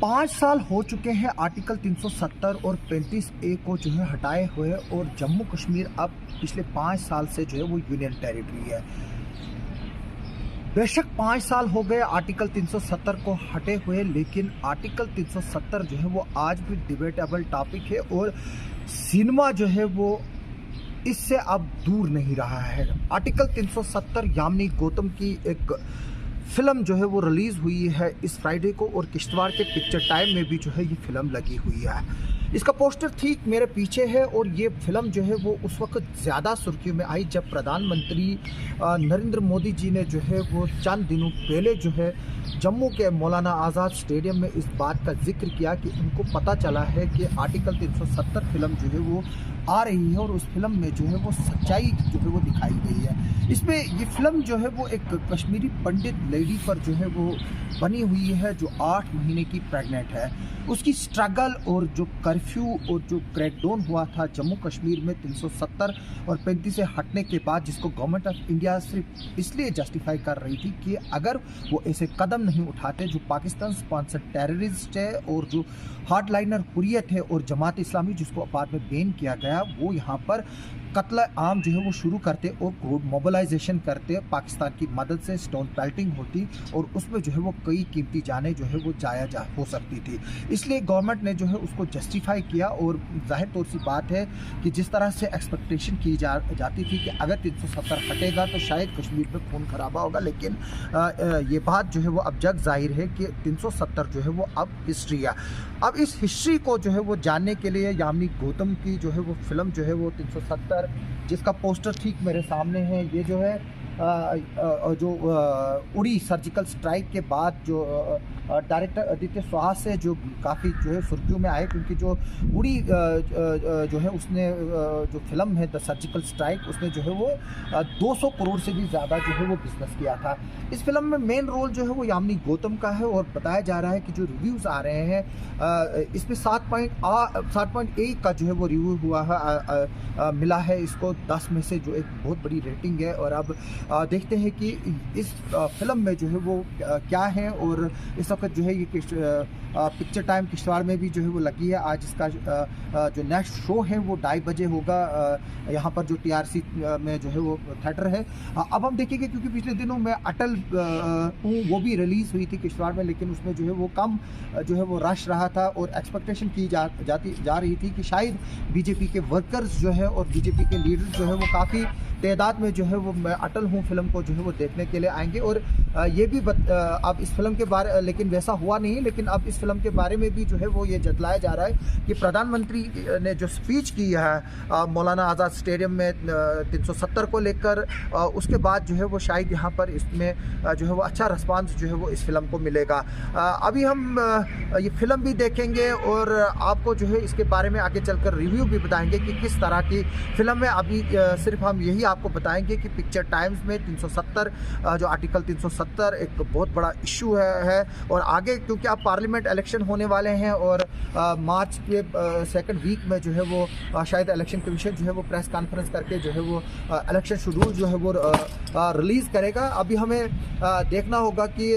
5 साल हो चुके हैं आर्टिकल 370 और 35A को जो है हटाए हुए और जम्मू कश्मीर अब पिछले 5 साल से जो है वो यूनियन टेरिटरी है। बेशक 5 साल हो गए आर्टिकल 370 को हटे हुए, लेकिन आर्टिकल 370 जो है वो आज भी डिबेटेबल टॉपिक है और सिनेमा जो है वो इससे अब दूर नहीं रहा है। आर्टिकल 370 यामिनी गौतम की एक फिल्म जो है वो रिलीज़ हुई है इस फ्राइडे को और किश्तवाड़ के पिक्चर टाइम में भी जो है ये फिल्म लगी हुई है। इसका पोस्टर ठीक मेरे पीछे है और ये फिल्म जो है वो उस वक्त ज़्यादा सुर्खियों में आई जब प्रधानमंत्री नरेंद्र मोदी जी ने जो है वो चंद दिनों पहले जो है जम्मू के मौलाना आज़ाद स्टेडियम में इस बात का जिक्र किया कि उनको पता चला है कि आर्टिकल 370 फिल्म जो है वो आ रही है और उस फिल्म में जो है वो सच्चाई जो है वो दिखाई गई है। इसमें ये फिल्म जो है वो एक कश्मीरी पंडित लेडी पर जो है वो बनी हुई है जो 8 महीने की प्रेग्नेंट है। उसकी स्ट्रगल और जो कर्फ्यू और जो क्रैकडाउन हुआ था जम्मू कश्मीर में 370 और 35 से हटने के बाद, जिसको गवर्नमेंट ऑफ इंडिया सिर्फ इसलिए जस्टिफाई कर रही थी कि अगर वो ऐसे कदम नहीं उठाते जो पाकिस्तान स्पॉन्सर टेररिस्ट है और जो हार्डलाइनर हुर्रियत है और जमात इस्लामी जिसको बाद में बैन किया गया, वो यहाँ पर कत्ल आम जो है वो शुरू करते और मोबिलाइजेशन करते, पाकिस्तान की मदद से स्टोन पेल्टिंग होती और उसमें जो है वो कई कीमती जानें जो है वो जाया हो सकती थी। इसलिए गवर्नमेंट ने जो है उसको जस्टिफाई किया और जाहिर तौर सी बात है कि जिस तरह से एक्सपेक्टेशन की जाती थी कि अगर 370 हटेगा तो शायद कश्मीर में खून खराबा होगा, लेकिन ये बात जो है वो अब जग जाहिर है कि 370 जो है वो अब हिस्ट्री है। अब इस हिस्ट्री को जो है वो जानने के लिए यामिनी गौतम की जो है वो फिल्म जो है वो 370 जिसका पोस्टर ठीक मेरे सामने है, ये जो है उड़ी सर्जिकल स्ट्राइक के बाद जो डायरेक्टर आदित्य स्वाहा से जो काफ़ी जो है सुर्खियों में आए, क्योंकि जो उड़ी जो है उसने जो फिल्म है द सर्जिकल स्ट्राइक उसने जो है वो 200 करोड़ से भी ज़्यादा जो है वो बिजनेस किया था। इस फिल्म में मेन रोल जो है वो यामिनी गौतम का है और बताया जा रहा है कि जो रिव्यूज़ आ रहे हैं इसमें 7.1 का जो है वो रिव्यू हुआ है, मिला है इसको 10 में से, जो एक बहुत बड़ी रेटिंग है। और अब देखते हैं कि इस फिल्म में जो है वो क्या है। और इस वक्त जो है ये पिक्चर टाइम किश्तवाड़ में भी जो है वो लगी है। आज इसका जो नेक्स्ट शो है वो 2:30 बजे होगा यहाँ पर जो TRC में जो है वो थिएटर है। अब हम देखेंगे, क्योंकि पिछले दिनों में अटल हूँ वो भी रिलीज़ हुई थी किश्तवाड़ में, लेकिन उसमें जो है वो कम जो है वो रश रहा था और एक्सपेक्टेशन की जा रही थी कि शायद बीजेपी के वर्कर्स जो है और बीजेपी के लीडर्स जो है वो काफ़ी तादाद में जो है वो अटल हूँ फिल्म को जो है वो देखने के लिए आएंगे। और ये भी अब इस फिल्म के बारे, लेकिन वैसा हुआ नहीं, लेकिन अब इस फिल्म के बारे में भी जो है वो ये जतलाया जा रहा है कि प्रधानमंत्री ने जो स्पीच की है मौलाना आज़ाद स्टेडियम में 370 को लेकर, उसके बाद जो है वो शायद यहाँ पर इसमें जो है वो अच्छा रिस्पांस जो है वो इस फिल्म को मिलेगा। अभी हम ये फिल्म भी देखेंगे और आपको जो है इसके बारे में आगे चलकर रिव्यू भी बताएंगे कि किस तरह की फिल्म है। अभी सिर्फ हम यही आपको बताएंगे कि पिक्चर टाइम्स में 370 जो आर्टिकल 370 एक बहुत बड़ा इशू है और आगे क्योंकि अब पार्लियामेंट इलेक्शन होने वाले हैं और मार्च के सेकंड वीक में जो है वो शायद इलेक्शन कमीशन जो है वो प्रेस कॉन्फ्रेंस करके जो है वो इलेक्शन शेड्यूल जो है वो रिलीज़ करेगा। अभी हमें देखना होगा कि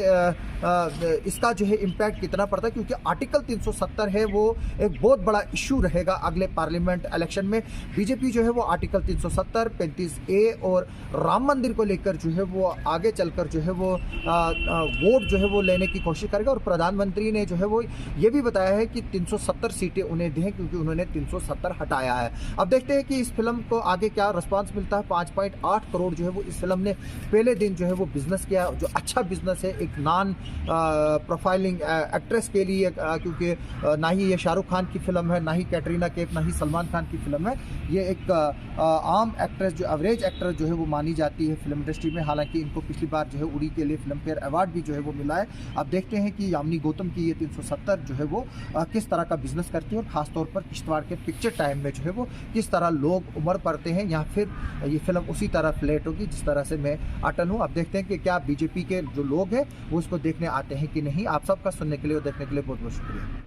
इसका जो है इम्पैक्ट कितना पड़ता है, क्योंकि आर्टिकल 370 है वो एक बहुत बड़ा इशू रहेगा अगले पार्लियामेंट इलेक्शन में। बीजेपी जो है वो आर्टिकल 370, 35A और राम मंदिर को लेकर जो है वो आगे चलकर जो है वो वोट जो है वो लेने की कोशिश करेगा। और प्रधानमंत्री ने जो है वो ये भी बताया है कि 370 सीटें उन्हें दें क्योंकि उन्होंने 370 हटाया है। अब देखते हैं कि इस फिल्म को आगे क्या रिस्पांस मिलता है। 5.8 करोड़ जो है वो इस फिल्म ने पहले दिन जो है वो बिजनेस किया, जो अच्छा बिजनेस है एक नॉन प्रोफाइलिंग एक्ट्रेस के लिए, क्योंकि ना ही ये शाहरुख खान की फिल्म है, ना ही कैटरीना कैफ, ना ही सलमान खान की फिल्म है। ये एक आम एक्ट्रेस जो एवरेज एक्टर जो है वो मानी जाती है फिल्म इंडस्ट्री में। हालांकि इनको पिछली बार जो है उड़ी के लिए फिल्म फेयर अवार्ड भी जो है वो मिला है। अब देखते हैं कि यामिनी गौतम की ये 370 जो है वो किस तरह का बिजनेस करती है और ख़ासतौर पर किश्तवाड़ के पिक्चर टाइम में जो है वो किस तरह लोग उमड़ पड़ते हैं, या फिर ये फिल्म उसी तरह फ्लैट होगी जिस तरह से मैं अटल हूँ। अब देखते हैं कि क्या बीजेपी के जो लोग हैं वो इसको देखने आते हैं कि नहीं। आप सबका सुनने के लिए और देखने के लिए बहुत बहुत शुक्रिया।